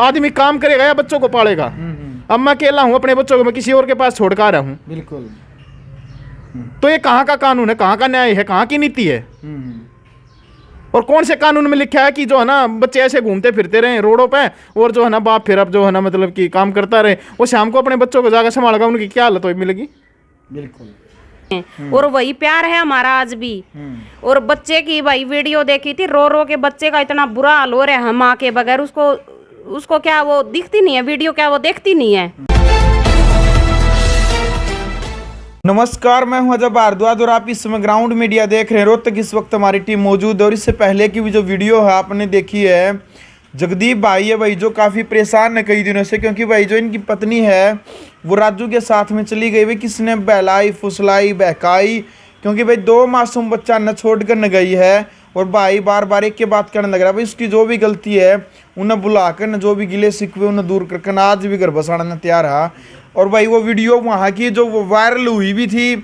आदमी काम करेगा या बच्चों को पालेगा। अब मैं अकेला हूँ, अपने बच्चों को मैं किसी और के पास छोड़ कर आ रहा हूँ, बिल्कुल। तो ये कहाँ का कानून है, कहाँ का न्याय है, कहाँ की नीति है? और कौन से कानून में लिखा है कि जो है ना बच्चे ऐसे घूमते फिरते रहे रोडों पे, और जो है ना बाप फिर अब जो है ना मतलब कि काम करता रहे, वो शाम को अपने बच्चों को जाकर संभालेगा, उनकी क्या हालत हो मिलेगी? बिल्कुल। और वही प्यार है हमारा आज भी। और बच्चे की भाई वीडियो देखी थी, रो रो के बच्चे का इतना बुरा हाल हो रहा है, हम माँ के बगैर उसको क्या वो दिखती नहीं है वीडियो, क्या वो देखती नहीं है। नमस्कार, मैं हूं अजय भारद्वाज और आप इस समय ग्राउंड मीडिया देख रहे हैं। रोहतक इस वक्त हमारी टीम मौजूद है और इससे पहले की भी जो वीडियो है आपने देखी है, जगदीप भाई है भाई जो काफ़ी परेशान है कई दिनों से, क्योंकि भाई जो इनकी पत्नी है वो राजू के साथ में चली गई। भाई किसने बहलाई फुसलाई बहकाई, क्योंकि भाई 2 मासूम बच्चा न छोड़ कर न गई है और भाई बार बार एक के बात करने लग रहा है। भाई उसकी जो भी गलती है उन्हें बुलाकर न जो भी गिले शिकवे उन्हें दूर करके न आज भी घर बसाना तैयार है। और भाई वो वीडियो वहाँ की जो वो वायरल हुई भी थी,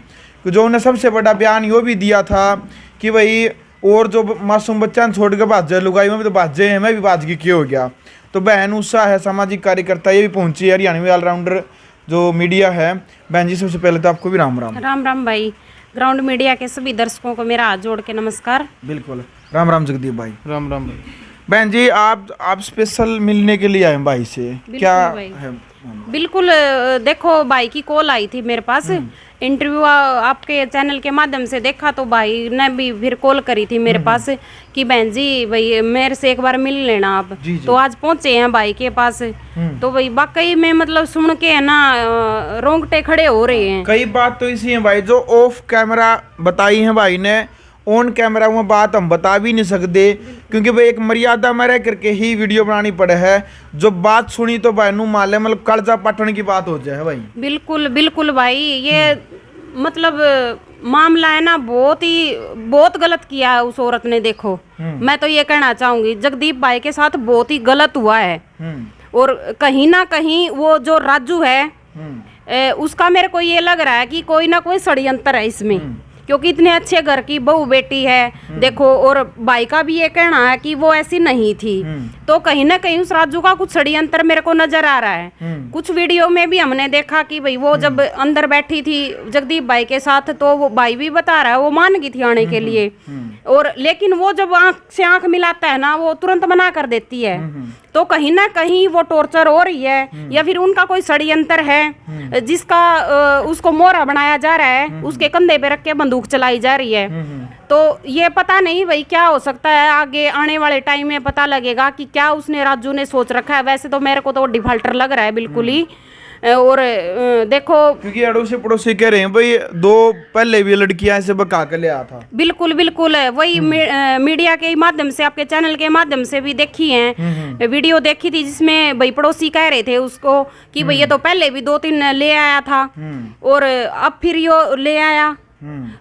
जो उन्हें सबसे बड़ा बयान यो भी दिया था कि भाई और जो मासूम बच्चा छोड़ के भाजे लुगाई में भी तो भाजे हैं, मैं भी भाजगी क्यों हो गया। तो बहन उषा है सामाजिक कार्यकर्ता, ये भी पहुंची है, हरियाणवी ऑलराउंडर जो मीडिया है। बहन जी सबसे पहले तो आपको भी राम राम। राम राम भाई, ग्राउंड मीडिया के सभी दर्शकों को मेरा हाथ जोड़ के नमस्कार। बिल्कुल, राम राम जगदीप भाई। राम राम भाई। बहन जी आप स्पेशल मिलने के लिए आए भाई से, क्या है? बिल्कुल, देखो भाई की कॉल आई थी मेरे पास, इंटरव्यू आपके चैनल के माध्यम से देखा, तो भाई ने भी फिर कॉल करी थी मेरे पास कि बहन जी भाई मेरे से एक बार मिल लेना आप। तो आज पहुंचे हैं भाई के पास, तो भाई वाकई में मतलब सुन के है ना रोंगटे खड़े हो रहे हैं। कई बात तो इसी है भाई जो ऑफ कैमरा बताई है भाई ने, ऑन कैमरा वो बात हम बता भी नहीं सकते, क्योंकि भाई एक मर्यादा में रह करके ही वीडियो बनानी पड़े है। जो बात सुनी तो भाई नू माले मतलब कर्जा पटने की बात हो जाए भाई। बिल्कुल बिल्कुल भाई, ये मतलब मामला है ना बहुत गलत किया है उस औरत ने। देखो मैं तो ये कहना चाहूंगी जगदीप भाई के साथ बहुत ही गलत हुआ है। और कहीं ना कहीं वो जो राजू है उसका मेरे को ये लग रहा है कि कोई ना कोई षड्यंत्र है इसमें, क्योंकि इतने अच्छे घर की बहू बेटी है देखो, और भाई का भी ये कहना है कि वो ऐसी नहीं थी। तो कहीं ना कहीं उस राजू का कुछ षड्यंत्र मेरे को नजर आ रहा है। कुछ वीडियो में भी हमने देखा कि भाई वो जब अंदर बैठी थी जगदीप भाई के साथ, तो वो भाई भी बता रहा है वो मान गई थी आने के लिए, और लेकिन वो जब आंख से आंख मिलाता है ना वो तुरंत मना कर देती है। तो कहीं ना कहीं वो टॉर्चर हो रही है, या फिर उनका कोई षड्यंत्र है जिसका उसको मोहरा बनाया जा रहा है, उसके कंधे पे रख के बंदूक चलाई जा रही है। तो ये पता नहीं भाई क्या हो सकता है, आगे आने वाले टाइम में पता लगेगा कि क्या उसने राजू ने सोच रखा है। वैसे तो मेरे को तो डिफाल्टर लग रहा है बिल्कुल ही। और देखो क्योंकि अड़ोसी पड़ोसी कह रहे हैं भाई 2 पहले भी लड़कियां ऐसे बका के ले आया था। बिल्कुल बिल्कुल, वही मीडिया के माध्यम से आपके चैनल के माध्यम से भी देखी है, वीडियो देखी थी जिसमें भाई पड़ोसी कह रहे थे उसको कि भाई ये तो पहले भी 2-3 ले आया था और अब फिर यो ले आया।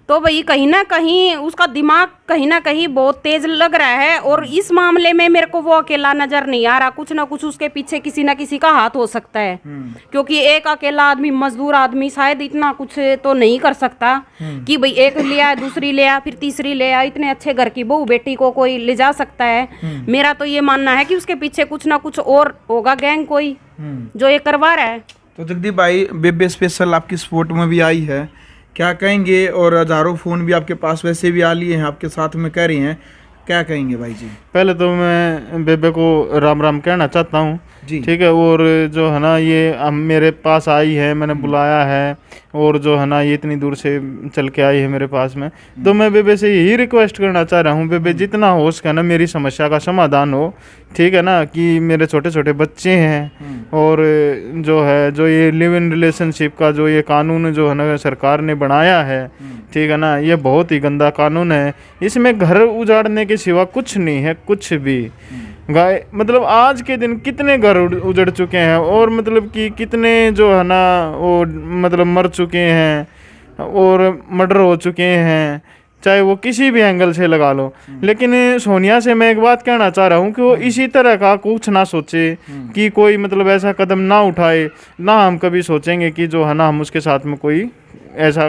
तो भाई कहीं ना कहीं उसका दिमाग कहीं ना कहीं बहुत तेज लग रहा है, और इस मामले में मेरे को वो अकेला नजर नहीं आ रहा, कुछ ना कुछ उसके पीछे किसी ना किसी का हाथ हो सकता है। क्योंकि एक अकेला आदमी मजदूर आदमी शायद इतना कुछ तो नहीं कर सकता कि भाई एक लिया दूसरी लिया फिर तीसरी लिया, इतने अच्छे घर की बहू बेटी को कोई ले जा सकता है। मेरा तो ये मानना है कि उसके पीछे कुछ ना कुछ और होगा, गैंग कोई जो ये करवा रहा है। तो जगदीप भाई बेबे स्पेशल आपकी सपोर्ट में भी आई है, क्या कहेंगे? और हजारों फ़ोन भी आपके पास वैसे भी आ लिए हैं, आपके साथ में कह रही हैं, क्या कहेंगे भाई जी? पहले तो मैं बेबे को राम राम कहना चाहता हूँ, ठीक है। और जो है ना ये मेरे पास आई है, मैंने बुलाया है, और जो है ना ये इतनी दूर से चल के आई है मेरे पास में, तो मैं बेबे से यही रिक्वेस्ट करना चाह रहा हूँ, बेबे जितना हो सके ना मेरी समस्या का समाधान हो, ठीक है ना। कि मेरे छोटे छोटे बच्चे हैं, और जो है जो ये लिव इन रिलेशनशिप का जो ये कानून जो है ना सरकार ने बनाया है, ठीक है ना, ये बहुत ही गंदा कानून है। इसमें घर उजाड़ने के सिवा कुछ नहीं है, कुछ भी। गाय मतलब आज के दिन कितने घर उजड़ चुके हैं, और मतलब कि कितने जो है ना वो मतलब मर चुके हैं और मर्डर हो चुके हैं, चाहे वो किसी भी एंगल से लगा लो। लेकिन सोनिया से मैं एक बात कहना चाह रहा हूँ कि वो इसी तरह का कुछ ना सोचे, कि कोई मतलब ऐसा कदम ना उठाए, ना हम कभी सोचेंगे कि जो है ना हम उसके साथ में कोई ऐसा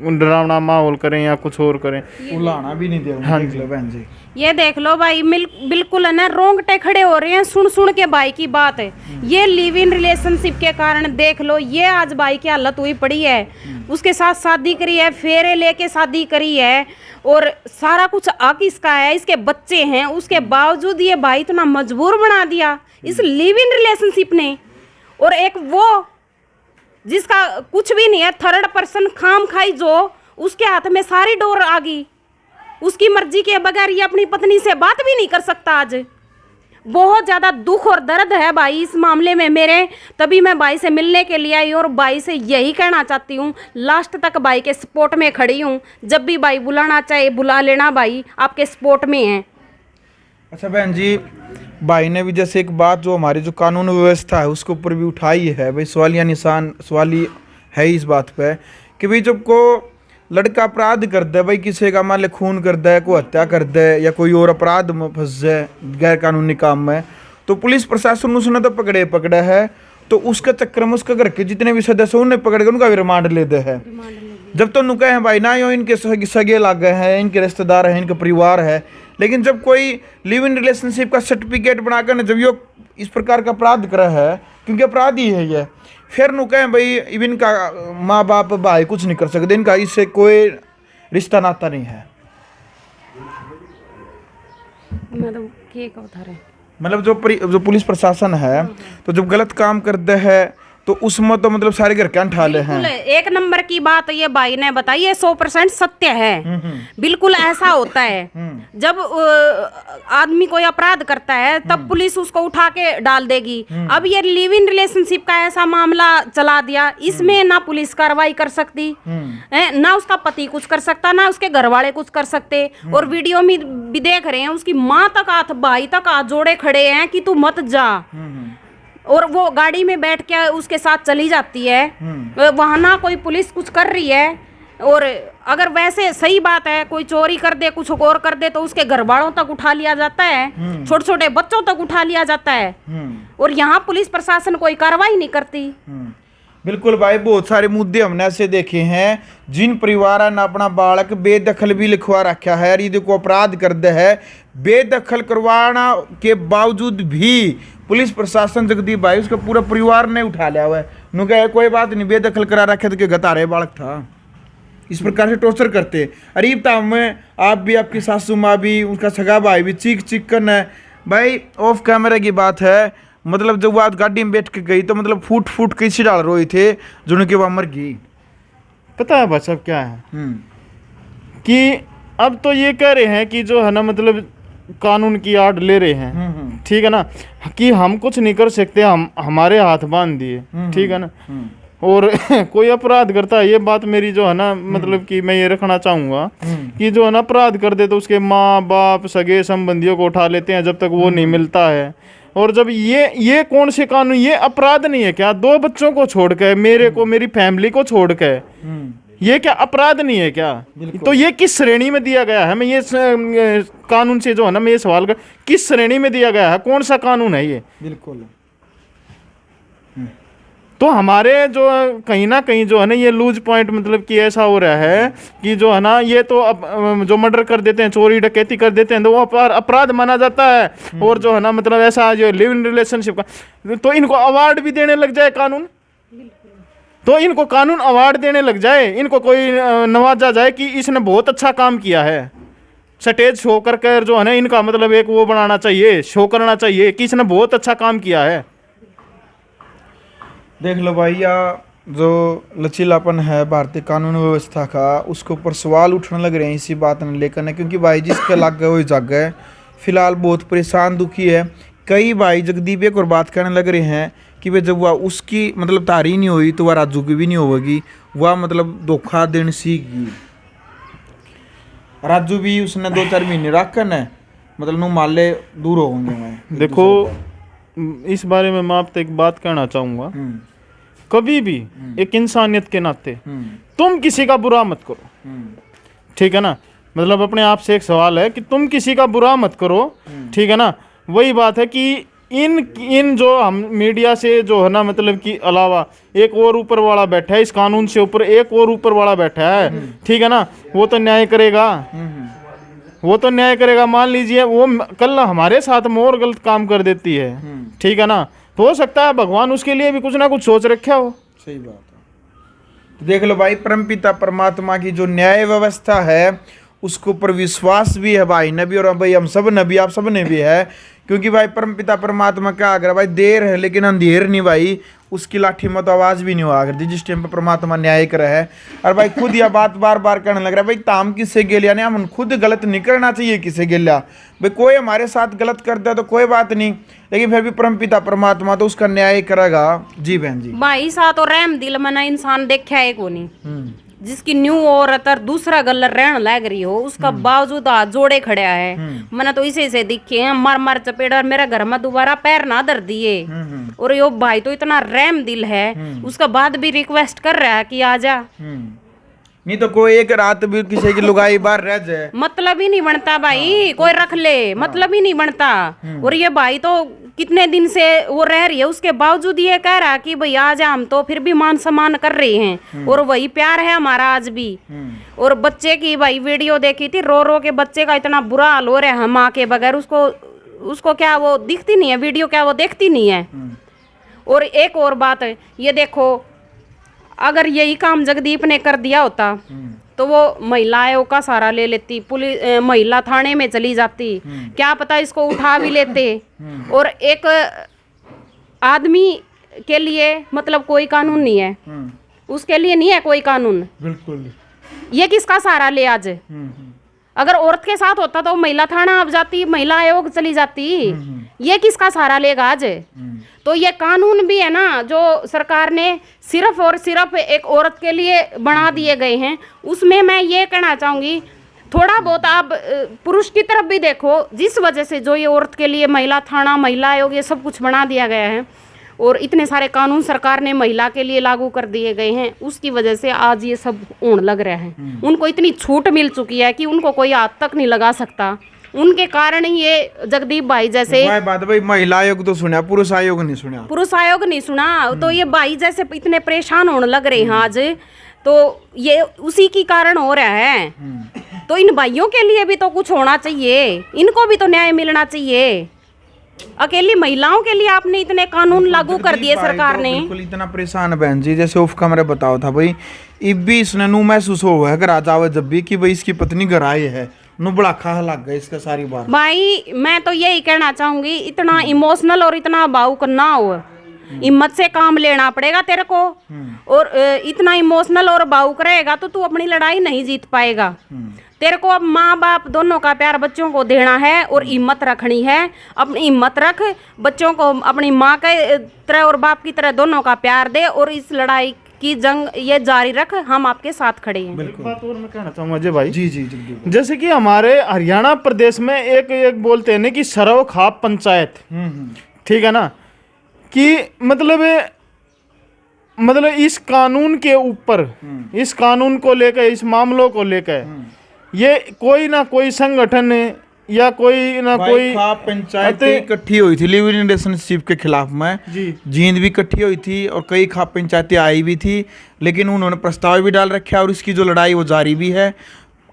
डरावना माहौल करें या कुछ और करें। उलाना भी नहीं देगा। हाँ जी बहन जी, ये देख लो भाई, बिल्कुल है ना, रोंगटे खड़े हो रहे हैं सुन सुन के भाई की बात है। ये लिव इन रिलेशनशिप के कारण देख लो ये आज भाई की हालत हुई पड़ी है। उसके साथ शादी करी है, फेरे लेके शादी करी है, और सारा कुछ हक इसका है, इसके बच्चे हैं, उसके बावजूद ये भाई इतना मजबूर बना दिया इस लिव इन रिलेशनशिप ने। और एक वो जिसका कुछ भी नहीं है, थर्ड पर्सन खाम खाई, जो उसके हाथ में सारी डोर आ गई, उसकी मर्जी के बगैर ये अपनी पत्नी से बात भी नहीं कर सकता। आज बहुत ज़्यादा दुख और दर्द है भाई इस मामले में मेरे, तभी मैं भाई से मिलने के लिए आई और भाई से यही कहना चाहती हूँ, लास्ट तक भाई के सपोर्ट में खड़ी हूँ। जब भी भाई बुलाना चाहे बुला लेना, भाई आपके सपोर्ट में है। अच्छा बहन जी, भाई ने भी जैसे एक बात जो हमारी जो कानून व्यवस्था है उसके ऊपर भी उठाई है, भाई सवालिया निशान सवाली है इस बात पे कि भाई जब को लड़का अपराध कर दे, भाई किसी का मान ले खून कर दे, कोई हत्या कर दे या कोई और अपराध में फंस जाए गैर कानूनी काम में, तो पुलिस प्रशासन उसने तो पकड़ा है, तो उसके चक्कर में उसके घर के जितने भी सदस्य उन्हें पकड़ के उनका भी रिमांड लेते हैं। जब तो नुके हैं भाई ना, यो इनके सगे लागे हैं, इनके रिश्तेदार हैं, इनका परिवार है, लेकिन जब कोई लिव इन रिलेशनशिप का सर्टिफिकेट बनाकर जब यो इस प्रकार का अपराध करा है, क्योंकि अपराध ही है ये, फिर नु कहें भाई इनका माँ बाप भाई कुछ नहीं कर सकते, इनका इससे कोई रिश्ता नाता नहीं है। मतलब जो पुलिस प्रशासन है, तो जब गलत काम करते हैं तो उसमें तो मतलब सारे घर क्या ठाले हैं। एक नंबर की बात ये भाई ने बताई, ये 100% सत्य है। बिल्कुल ऐसा होता है, जब आदमी कोई अपराध करता है तब पुलिस उसको उठा के डाल देगी। अब ये लिव इन रिलेशनशिप का ऐसा मामला चला दिया, इसमें ना पुलिस कार्रवाई कर सकती, ना उसका पति कुछ कर सकता, ना उसके घर वाले कुछ कर सकते। और वीडियो में भी देख रहे हैं, उसकी माँ तक हाथ, भाई तक हाथ जोड़े खड़े हैं कि तू मत जा, और वो गाड़ी में बैठ के उसके साथ चली जाती है। वहां ना कोई पुलिस कुछ कर रही है, और अगर वैसे सही बात है कोई चोरी कर दे, कुछ और कर दे, तो उसके घर वालों तक उठा लिया जाता है, छोटे छोटे बच्चों तक उठा लिया जाता है, और यहाँ पुलिस प्रशासन कोई कार्रवाई नहीं करती। बिल्कुल भाई, बहुत सारे मुद्दे हमने ऐसे देखे हैं जिन परिवार ने अपना बालक बेदखल भी लिखवा रखा है, यदि को अपराध कर दे है, बेदखल करवाना के बावजूद भी पुलिस प्रशासन जगदीप भाई उसका पूरा परिवार ने उठा लिया हुआ है। नु कहे कोई बात नहीं, बेदखल करा रखे तो क्या गतारे बालक था, इस प्रकार से टॉर्चर करते। अरीब था में आप भी, आपकी सासू माँ भी, उसका सगा भाई भी चीख चीख करना है। भाई ऑफ कैमरा की बात है, मतलब जब वो आज गाड़ी में बैठ के गई तो मतलब फूट फूट कैसे डाल रहे थे जो उनके वहाँ मर गई। पता है बस अब क्या है कि अब तो ये कह रहे हैं कि जो है ना, मतलब कानून की आड़ ले रहे हैं, ठीक है ना, कि हम कुछ नहीं कर सकते, हम हमारे हाथ बांध दिए, ठीक है ना। और कोई अपराध करता है, ये बात मेरी जो है ना, मतलब कि मैं ये रखना चाहूंगा कि जो है ना अपराध कर दे तो उसके माँ बाप सगे संबंधियों को उठा लेते हैं जब तक वो नहीं मिलता है। और जब ये कौन से कानून, ये अपराध नहीं है क्या? 2 बच्चों को छोड़ के, मेरे को, मेरी फैमिली को छोड़ के, ये क्या अपराध नहीं है क्या? तो ये किस श्रेणी में दिया गया है? मैं ये कानून से जो है ना, मैं ये सवाल कर, किस श्रेणी में दिया गया है? कौन सा कानून है ये? बिल्कुल। तो हमारे जो कहीं ना कहीं जो है ना, ये लूज पॉइंट मतलब कि ऐसा हो रहा है कि जो है ना, ये तो अब जो मर्डर कर देते हैं, चोरी डकैती कर देते हैं, तो वो अपराध माना जाता है। और जो है ना, मतलब ऐसा जो लिव इन रिलेशनशिप का, तो इनको अवार्ड भी देने लग जाए कानून, तो इनको कानून अवार्ड देने लग जाए, इनको कोई नवाजा जाए कि इसने बहुत अच्छा काम किया है, स्टेज शो करके जो है ना, इनका मतलब एक वो बनाना चाहिए, शो करना चाहिए कि इसने बहुत अच्छा काम किया है। देख लो भाई, या जो लचीलापन है भारतीय कानून व्यवस्था का, उसके ऊपर सवाल उठने लग रहे हैं इसी बात ने लेकर, क्योंकि भाई जिसके लग गए वही जाग गए। फिलहाल बहुत परेशान दुखी है। कई भाई जगदीप एक और बात करने लग रहे हैं कि वे जब वह उसकी मतलब तारी नहीं हुई तो वह राजू की भी नहीं होगी, वह मतलब धोखा देने सीख गई। राजू भी उसने 2-4 महीने रख कर न मतलब नु माले दूर हो होंगे। मैं देखो इस बारे में मैं आपसे एक बात कहना चाहूँगा, कभी भी एक इंसानियत के नाते तुम किसी का बुरा मत करो, ठीक है ना। मतलब अपने आप से एक सवाल है कि तुम किसी का बुरा मत करो, ठीक है ना। वही बात है कि इन जो हम मीडिया से जो है ना, मतलब कि अलावा एक और ऊपर वाला बैठा है, इस कानून से ऊपर एक और ऊपर वाला बैठा है, ठीक है ना। वो तो न्याय करेगा, वो तो न्याय करेगा। मान लीजिए वो कल हमारे साथ में और गलत काम कर देती है, ठीक है ना, तो हो सकता है भगवान उसके लिए भी कुछ ना कुछ सोच रखा हो। सही बात है। तो देख लो भाई, परमपिता परमात्मा की जो न्याय व्यवस्था है उसके ऊपर विश्वास भी है भाई नबी, और भाई हम सब नबी, आप सब ने भी है, क्योंकि भाई परमपिता परमात्मा क्या अगर भाई देर है लेकिन अंधेर नहीं भाई, उसकी लाठी में तो आवाज भी नहीं हुआ करती जिस टाइम पर परमात्मा न्याय कर है। और भाई खुद यह बात बार बार कहने लग रहा है भाई ताम किससे गेलिया नहीं, हम खुद गलत नहीं करना चाहिए किसे गेलिया, भाई कोई हमारे साथ गलत करता है तो कोई बात नहीं, लेकिन फिर भी परमपिता परमात्मा तो उसका न्याय करेगा। जी बहन जी। भाई साथ और रहम दिल मना इंसान देखा है को नहीं, जिसकी न्यू औरत और दूसरा गलर रहन लग रही हो, उसका बावजूद हाथ जोड़े खड़ा है। मैंने तो इसे से दिखे हैं मार मार चपेट, और मेरा घर में दोबारा पैर ना धर दिए। और यो भाई तो इतना रहम दिल है, उसका बाद भी रिक्वेस्ट कर रहा है कि आजा। नहीं तो कोई एक रात भी किसी की लुगाई बाहर रह जाए, मतलब ही नहीं बनता भाई, कोई रख ले, मतलब ही नहीं बनता। और ये भाई तो कितने दिन से वो रह रही है, उसके बावजूद ये कह रहा है कि भाई आजा, हम तो फिर भी मान सम्मान कर रहे हैं, और वही प्यार है हमारा आज भी। और बच्चे की भाई वीडियो देखी थी, रो रो के बच्चे का इतना बुरा हाल हो रहा है, हम माँ के बगैर उसको क्या वो दिखती नहीं है वीडियो, क्या वो देखती नहीं है। और एक और बात है, ये देखो अगर यही काम जगदीप ने कर दिया होता तो वो महिला आयोग का सहारा ले लेती, पुलिस महिला थाने में चली जाती, क्या पता इसको उठा भी लेते। और एक आदमी के लिए मतलब कोई कानून नहीं है, उसके लिए नहीं है कोई कानून। बिल्कुल। ये किसका सहारा ले आज? अगर औरत के साथ होता तो महिला थाना अब जाती, महिला आयोग चली जाती, ये किसका सहारा लेगा आज? तो ये कानून भी है ना जो सरकार ने सिर्फ और सिर्फ एक औरत के लिए बना दिए गए हैं, उसमें मैं ये कहना चाहूँगी थोड़ा बहुत आप पुरुष की तरफ भी देखो, जिस वजह से जो ये औरत के लिए महिला थाना, महिला आयोग, ये सब कुछ बना दिया गया है और इतने सारे कानून सरकार ने महिला के लिए लागू कर दिए गए हैं, उसकी वजह से आज ये सब होने लग रहा है। उनको इतनी छूट मिल चुकी है कि उनको कोई हाथ तक नहीं लगा सकता, उनके कारण ही ये जगदीप भाई जैसे बात भाई महिला आयोग तो सुना, पुरुष आयोग नहीं सुना, पुरुष आयोग नहीं सुना, तो ये भाई जैसे इतने परेशान होने लग रहे हैं आज, तो ये उसी की कारण हो रहा है। तो इन भाइयों के लिए भी तो कुछ होना चाहिए, इनको भी तो न्याय मिलना चाहिए। अकेली महिलाओं के लिए आपने इतने कानून लागू कर दिए सरकार ने। बिल्कुल इतना परेशान बहन जी, जैसे ऑफ कैमरे बताओ था भाई, इब भी इसने नू महसूस हुआ है घर आ जावे जब भी कि भाई इसकी पत्नी घर आई है, नू बड़ा खा लग गया इसका सारी बात। भाई मैं तो यही कहना चाहूंगी, इतना इमोशनल और इतना भावुक ना हो, हिम्मत से काम लेना पड़ेगा तेरे को। और इतना इमोशनल और भावुक रहेगा तो तू अपनी लड़ाई नहीं जीत पाएगा। तेरे को अब माँ बाप दोनों का प्यार बच्चों को देना है और हिम्मत रखनी है। अपनी हिम्मत रख, बच्चों को अपनी माँ के तरह और बाप की तरह दोनों का प्यार दे, और इस लड़ाई की जंग ये जारी रख, हम आपके साथ खड़े हैं। एक बात और मैं कहना चाहूँगा अजय भाई, जी जी जैसे कि हमारे हरियाणा प्रदेश में एक बोलते हैं ना कि सरव खाप पंचायत, ठीक है ना, कि मतलब इस कानून के ऊपर, इस कानून को लेकर, इस मामलों को लेकर ये कोई ना कोई संगठन या कोई ना कोई खाप पंचायत इकट्ठी हुई थी लिव इन रिलेशनशिप के खिलाफ में, जींद भी इकट्ठी हुई थी और कई खाप पंचायतें आई भी थी, लेकिन उन्होंने प्रस्ताव भी डाल रखा है और इसकी जो लड़ाई वो जारी भी है।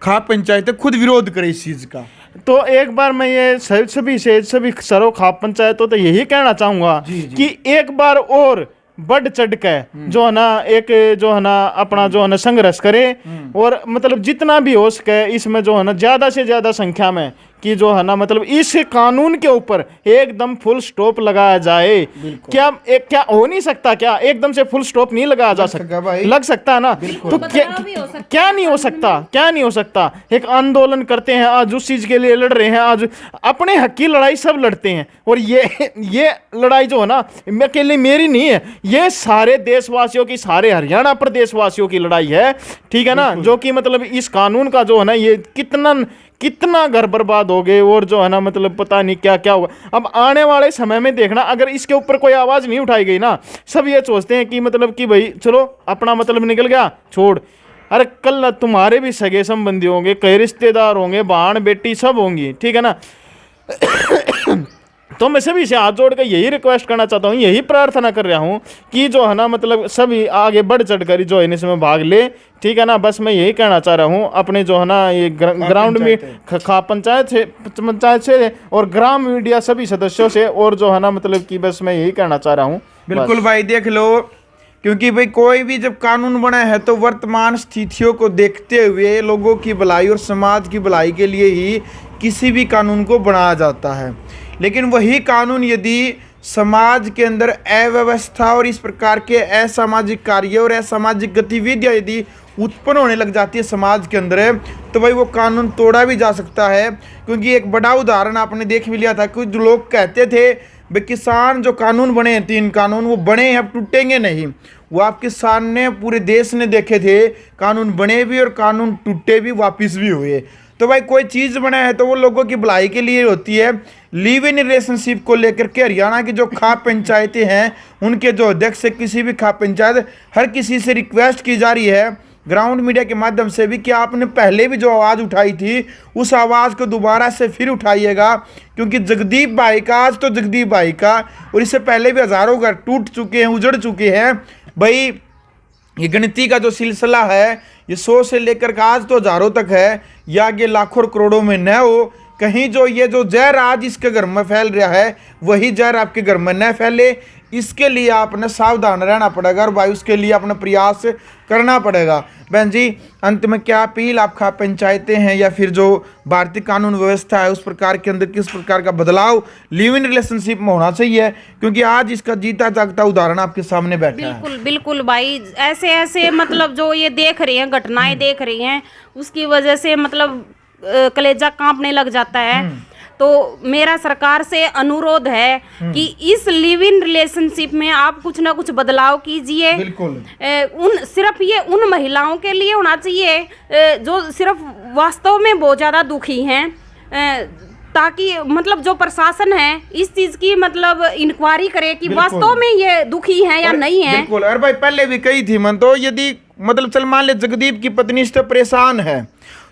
खाप पंचायतें खुद विरोध करे इस चीज का। तो एक बार मैं ये सभी सरो खाप पंचायतों तो यही कहना चाहूंगा कि एक बार और बढ़ चढ़ के जो है ना, एक जो है ना अपना जो है ना संघर्ष करे, और मतलब जितना भी हो सके इसमें जो है ना ज्यादा से ज्यादा संख्या में कि जो है ना मतलब इस कानून के ऊपर एकदम फुल स्टॉप लगाया जाए। क्या हो नहीं सकता? क्या एकदम से फुल स्टॉप नहीं लगाया जा सकता? लग सकता है ना। तो क्या नहीं हो सकता? क्या नहीं हो सकता? एक आंदोलन करते हैं आज, उस चीज के लिए लड़ रहे हैं, आज अपने हक की लड़ाई सब लड़ते हैं। और ये लड़ाई जो है ना अकेले मेरी नहीं है, ये सारे देशवासियों की, सारे हरियाणा प्रदेश वासियों की लड़ाई है, ठीक है ना। जो कि मतलब इस कानून का जो है ना ये कितना घर बर्बाद हो गए, और जो है ना मतलब पता नहीं क्या क्या होगा। अब आने वाले समय में देखना, अगर इसके ऊपर कोई आवाज नहीं उठाई गई ना, सब ये सोचते हैं कि मतलब कि भाई चलो अपना मतलब निकल गया, छोड़। अरे कल तुम्हारे भी सगे संबंधी होंगे, कई रिश्तेदार होंगे, बहन बेटी सब होंगी, ठीक है ना। तो मैं सभी से हाथ जोड़ कर यही रिक्वेस्ट करना चाहता हूँ, यही प्रार्थना कर रहा हूँ कि जो है ना मतलब सभी आगे बढ़ चढ़ कर जो है इसमें भाग ले, ठीक है ना। बस मैं यही कहना चाह रहा हूँ अपने जो है ना ये ग्राउंड में पंचायत से और ग्राम मीडिया सभी सदस्यों से, और जो है ना मतलब कि बस मैं यही कहना चाह रहा हूँ। बिल्कुल भाई, देख लो, क्योंकि भाई कोई भी जब कानून बना है तो वर्तमान स्थितियों को देखते हुए लोगों की भलाई और समाज की भलाई के लिए ही किसी भी कानून को बनाया जाता है। लेकिन वही कानून यदि समाज के अंदर अव्यवस्था और इस प्रकार के असामाजिक कार्य और असामाजिक गतिविधियां यदि उत्पन्न होने लग जाती है समाज के अंदर, तो भाई वो कानून तोड़ा भी जा सकता है। क्योंकि एक बड़ा उदाहरण आपने देख भी लिया था, कुछ लोग कहते थे भाई किसान जो कानून बने हैं 3 कानून वो बने हैं अब टूटेंगे नहीं। वो आपके सामने पूरे देश ने देखे थे, कानून बने भी और कानून टूटे भी, वापिस भी हुए। तो भाई कोई चीज़ बना है तो वो लोगों की भलाई के लिए होती है। लिव इन रिलेशनशिप को लेकर के हरियाणा की जो खाप पंचायतें हैं उनके जो अध्यक्ष है, किसी भी खाप पंचायत, हर किसी से रिक्वेस्ट की जा रही है ग्राउंड मीडिया के माध्यम से भी कि आपने पहले भी जो आवाज़ उठाई थी उस आवाज़ को दोबारा से फिर उठाइएगा। क्योंकि जगदीप भाई का, आज तो जगदीप भाई का और इससे पहले भी हज़ारों घर टूट चुके हैं, उजड़ चुके हैं। भाई ये गिनती का जो सिलसिला है ये 100 से लेकर के आज तो हज़ारों तक है, या ये लाखों करोड़ों में न हो। कहीं जो ये जो जहर आज इसके घर में फैल रहा है वही जहर आपके घर में न फैले, इसके लिए आपने सावधान रहना पड़ेगा और भाई उसके लिए अपना प्रयास करना पड़ेगा। बहन जी, अंत में क्या अपील आप खाप पंचायतें हैं या फिर जो भारतीय कानून व्यवस्था है उस प्रकार के अंदर किस प्रकार का बदलाव लिव इन रिलेशनशिप में होना चाहिए? क्योंकि आज इसका जीता जागता उदाहरण आपके सामने बैठा है। बिल्कुल बिल्कुल भाई, ऐसे ऐसे मतलब जो ये देख रही हैं, घटनाएं देख रही हैं, उसकी वजह से मतलब कलेजा कांपने लग जाता है। तो मेरा सरकार से अनुरोध है कि इस लिव इन रिलेशनशिप में आप कुछ ना कुछ बदलाव कीजिए। बिल्कुल सिर्फ ये उन महिलाओं के लिए होना चाहिए जो सिर्फ वास्तव में बहुत ज़्यादा दुखी हैं, ताकि मतलब जो प्रशासन है इस चीज़ की मतलब इंक्वायरी करे कि वास्तव में ये दुखी हैं या नहीं है। बिल्कुल। अरे भाई पहले भी कही थी मन, तो यदि मतलब चल मान ले जगदीप की पत्नी से परेशान है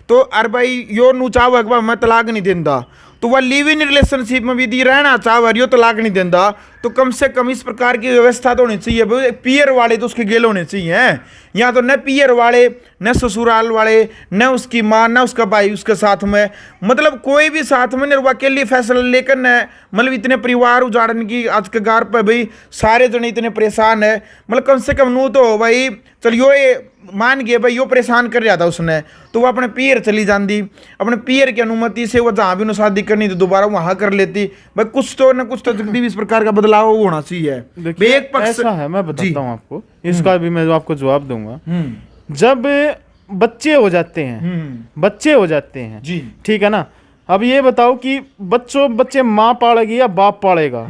तो अरे भाई यो नू चाहो मैं तलाक नहीं देंदा, तो वह लिव इन रिलेशनशिप में भी रहना चाहे यो तलाक नहीं देंदा, तो कम से कम इस प्रकार की व्यवस्था तो होनी चाहिए। पियर वाले तो उसके गेल होने चाहिए, यहाँ तो न पियर वाले, न ससुराल वाले, न उसकी माँ, न उसका भाई उसके साथ में, मतलब कोई भी साथ में नहीं। अकेले फैसला लेकर न मतलब इतने परिवार उजाड़ने की आज के गार पर भाई सारे जने इतने परेशान है। मतलब कम से कम नू तो भाई चलियो ये मान गए भाई यो परेशान कर रहा था उसने, तो वो अपने पियर चली जाती, अपने पियर की अनुमति से वो जहाँ भी उन्हें शादी करनी तो दोबारा वहाँ कर लेती। भाई कुछ तो न कुछ तो जगदीप इस प्रकार का बदलाव होना चाहिए। एक पक्ष ऐसा है, मैं बताता हूँ आपको, इसका भी मैं आपको जवाब दूंगा। जब बच्चे हो जाते हैं जी, ठीक है ना, अब ये बताओ कि बच्चे माँ पालेगी या बाप पालेगा,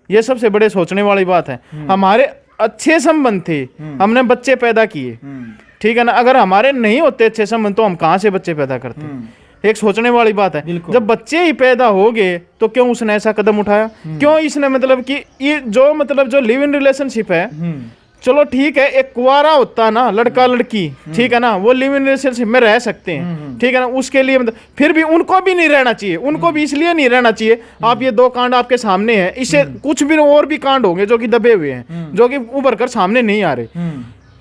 ये सबसे बड़े सोचने वाली बात है। हमारे अच्छे संबंध थे, हमने बच्चे पैदा किए, ठीक है ना। अगर हमारे नहीं होते अच्छे संबंध तो हम कहाँ से बच्चे पैदा करते? एक सोचने वाली बात है। जब बच्चे ही पैदा हो गए तो क्यों उसने ऐसा कदम उठाया? क्यों इसने मतलब कि ये जो लिव इन रिलेशनशिप है, चलो ठीक है, एक कुंवारा होता ना लड़का लड़की, ठीक है ना, वो लिव इन रिलेशनशिप में रह सकते हैं, ठीक है ना, उसके लिए मतलब फिर भी उनको भी नहीं रहना चाहिए, उनको भी इसलिए नहीं रहना चाहिए। आप ये 2 कांड आपके सामने हैं, इससे कुछ भी और भी कांड होंगे जो कि दबे हुए हैं, जो कि उभर कर सामने नहीं आ रहे,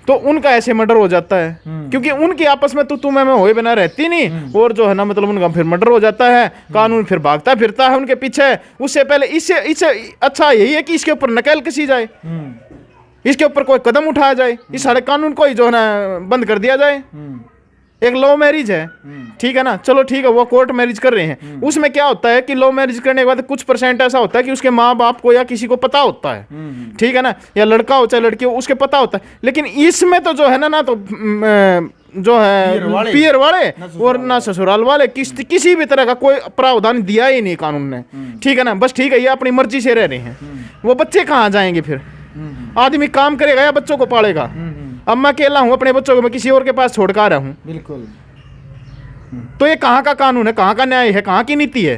तो उनका ऐसे मर्डर हो जाता है क्योंकि उनकी आपस में तू मैं होए बिना रहती नहीं, और जो है ना मतलब उनका फिर मर्डर हो जाता है, कानून फिर भागता फिरता है उनके पीछे। उससे पहले इससे अच्छा यही है कि इसके ऊपर नकेल कसी जाए, इसके ऊपर कोई कदम उठाया जाए, इस सारे कानून को ही जो है ना बंद कर दिया जाए। एक लव मैरिज है, ठीक है ना, चलो ठीक है, वो कोर्ट मैरिज कर रहे हैं, उसमें क्या होता है कि लव मैरिज करने के बाद कुछ % ऐसा होता है कि उसके माँ बाप को या किसी को पता होता है, ठीक है ना, या लड़का हो चाहे लड़की हो उसके पता होता है। लेकिन इसमें तो जो है ना तो जो है पियर वाले और ना ससुराल वाले किसी भी तरह का कोई प्रावधान दिया ही नहीं कानून ने, ठीक है ना। बस ठीक है, ये अपनी मर्जी से रह रहे हैं, वो बच्चे कहाँ जाएंगे फिर? आदमी काम करेगा या बच्चों को पालेगा? अब मैं अकेला हूँ, अपने बच्चों को मैं किसी और के पास छोड़ कर आ रहा हूँ, बिल्कुल। तो ये कहाँ का कानून है, कहाँ का न्याय है, कहाँ की नीति है?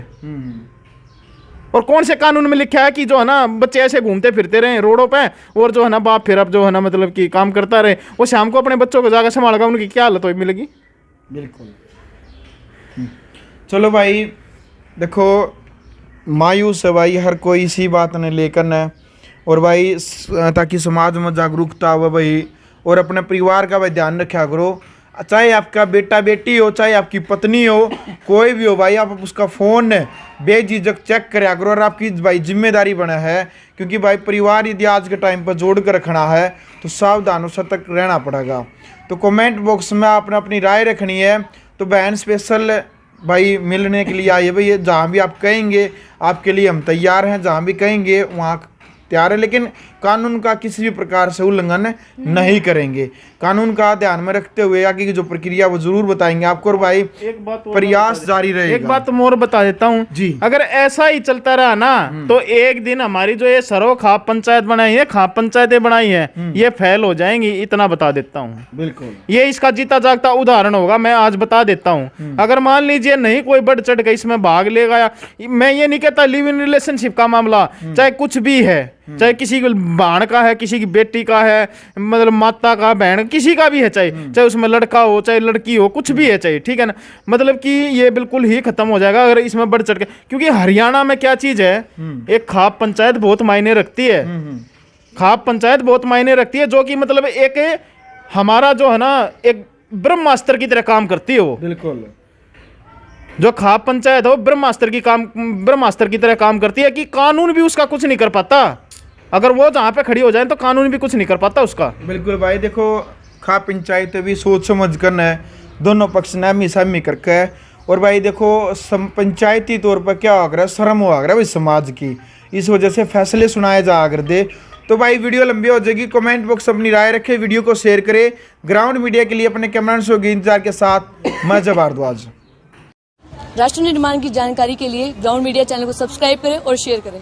और कौन से कानून में लिखा है कि जो है ना बच्चे ऐसे घूमते फिरते रहे रोडों पे और जो है ना बाप फिर अब जो है ना मतलब कि काम करता रहे, वो शाम को अपने बच्चों को जाकर संभालेगा, उनकी क्या हालत मिलेगी? बिल्कुल। चलो भाई देखो, मायूस है भाई हर कोई इसी बात ने लेकर न। और भाई ताकि समाज में जागरूकता हो भाई, और अपने परिवार का भाई ध्यान रखा करो। चाहे आपका बेटा बेटी हो, चाहे आपकी पत्नी हो, कोई भी हो भाई, आप उसका फ़ोन बेझिझक चेक करा करो। और आपकी भाई जिम्मेदारी बना है, क्योंकि भाई परिवार यदि आज के टाइम पर जोड़ कर रखना है तो सावधान और सतर्क रहना पड़ेगा। तो कमेंट बॉक्स में आपने अपनी राय रखनी है। तो बहन स्पेशल भाई मिलने के लिए आइए भाई, जहाँ भी आप कहेंगे आपके लिए हम तैयार हैं, जहाँ भी कहेंगे वहाँ तैयार है, लेकिन कानून का किसी भी प्रकार से उल्लंघन नहीं करेंगे। कानून का ध्यान में रखते हुए आगे की जो प्रक्रिया वो जरूर बताएंगे आपको। और भाई एक बात प्रयास जारी रहेगा। एक बात और बता देता हूँ जी, अगर ऐसा ही चलता रहा ना तो एक दिन हमारी जो ये सरो खाप पंचायत बनाई है, खाप पंचायतें बनाई है, ये फेल हो जाएंगी, इतना बता देता हूँ। बिल्कुल ये इसका जीता जागता उदाहरण होगा, मैं आज बता देता हूँ। अगर मान लीजिए नहीं कोई बढ़ चढ़ के इसमें भाग लेगा, या मैं ये नहीं कहता लिव इन रिलेशनशिप का मामला चाहे कुछ भी है, चाहे किसी की बहन का है, किसी की बेटी का है, मतलब माता का, बहन किसी का भी है, चाहे उसमें लड़का हो चाहे लड़की हो, कुछ भी है चाहिए, ठीक है ना। मतलब कि ये बिल्कुल ही खत्म हो जाएगा अगर इसमें बढ़ चढ़ के, क्योंकि हरियाणा में क्या चीज है, एक खाप पंचायत बहुत मायने रखती है। खाप पंचायत बहुत मायने रखती है, जो कि मतलब एक हमारा जो है ना एक ब्रह्मास्त्र की तरह काम करती है। वो बिल्कुल जो खाप पंचायत है वो ब्रह्मास्त्र की तरह काम करती है, कि कानून भी उसका कुछ नहीं कर पाता। अगर वो जहाँ पे खड़ी हो जाए तो कानून भी कुछ नहीं कर पाता उसका। बिल्कुल भाई, देखो खाप पंचायत भी सोच समझ कर है, दोनों पक्ष ने सहमी करके है। और भाई देखो पंचायती तौर पर क्या हो रहा है, शर्म हो रहा है भाई समाज की, इस वजह से फैसले सुनाए जा कर दे। तो भाई वीडियो लंबी हो जाएगी, कमेंट बॉक्स अपनी राय रखे, वीडियो को शेयर करे। ग्राउंड मीडिया के लिए अपने कमेंट्स होगी इंतजार के साथ, मैं अजय भारद्वाज। राष्ट्र निर्माण की जानकारी के लिए ग्राउंड मीडिया चैनल को सब्सक्राइब करें और शेयर करें।